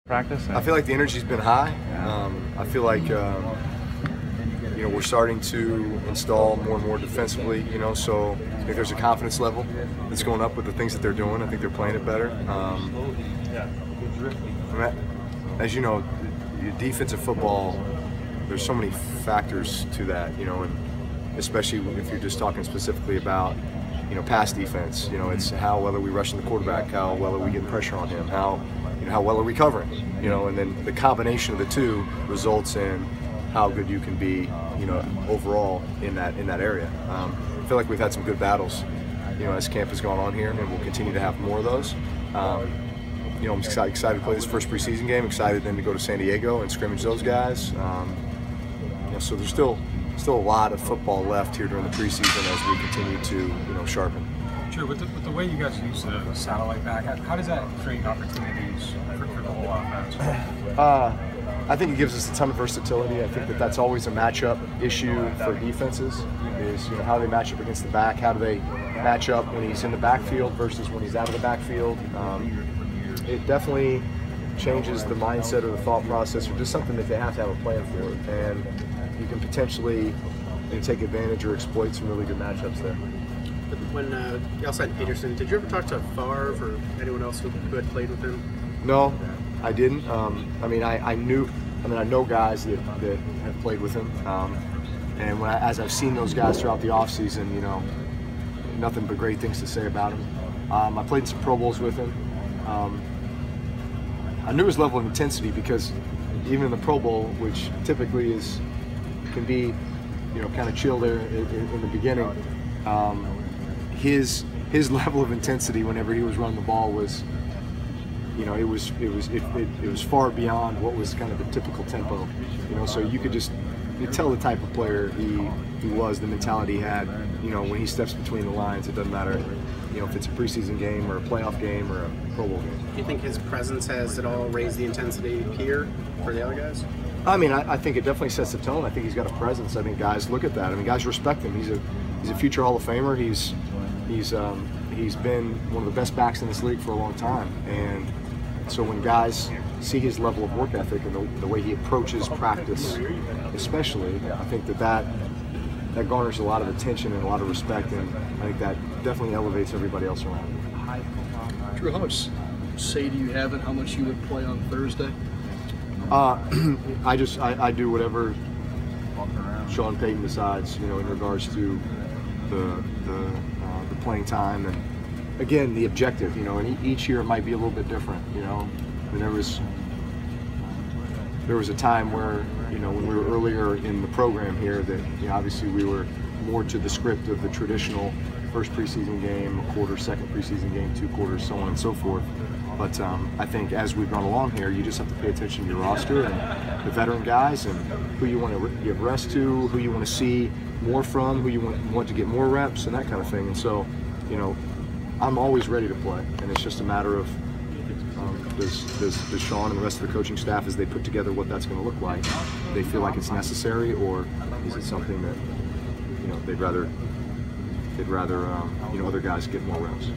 practice? I feel like the energy's been high. I feel like we're starting to install more and more defensively. So I think there's a confidence level that's going up with the things that they're doing. I think they're playing it better. As you know, your defensive football, there's so many factors to that. And especially if you're just talking specifically about pass defense. It's how well are we rushing the quarterback, how well are we getting pressure on him, how well are we covering, and then the combination of the two results in how good you can be, overall in that area. I feel like we've had some good battles, as camp has gone on here, and we'll continue to have more of those. I'm excited to play this first preseason game. Excited then to go to San Diego and scrimmage those guys. So there's still a lot of football left here during the preseason as we continue to sharpen. Sure. With the way you guys use the satellite back, how does that create opportunities for the whole offense? I think it gives us a ton of versatility. I think that's always a matchup issue for defenses, is how they match up against the back. How do they match up when he's in the backfield versus when he's out of the backfield? It definitely changes the mindset or the thought process, or just something that they have to have a plan for. And you can potentially take advantage or exploit some really good matchups there. When y'all signed Peterson, did you ever talk to Favre or anyone else who had played with him? No, I didn't. I know guys that have played with him, and as I've seen those guys throughout the offseason, nothing but great things to say about him. I played in some Pro Bowls with him. I knew his level of intensity because even in the Pro Bowl, which typically can be kind of chill there in the beginning, his level of intensity whenever he was running the ball was, it was far beyond what was kind of the typical tempo. So you could tell the type of player he was, the mentality he had. When he steps between the lines, it doesn't matter if it's a preseason game or a playoff game or a Pro Bowl game. Do you think his presence has at all raised the intensity here for the other guys? I think it definitely sets the tone. I think he's got a presence. Guys look at that. Guys respect him. He's a future Hall of Famer. He's been one of the best backs in this league for a long time. And so when guys see his level of work ethic and the way he approaches practice, especially, I think that garners a lot of attention and a lot of respect, and I think that definitely elevates everybody else around him. Drew, how much say do you have in how much you would play on Thursday? I do whatever Sean Payton decides, in regards to the playing time, and again the objective. And each year it might be a little bit different. There was a time where when we were earlier in the program here that obviously we were more to the script of the traditional first preseason game, a quarter, second preseason game, 2 quarters, so on and so forth. But I think as we've gone along here, you just have to pay attention to your roster and the veteran guys and who you want to give rest to, who you want to see more from, who you want to get more reps and that kind of thing. And so, I'm always ready to play, and it's just a matter of does Sean and the rest of the coaching staff, as they put together what that's going to look like, they feel like it's necessary, or is it something that they'd rather other guys get more reps.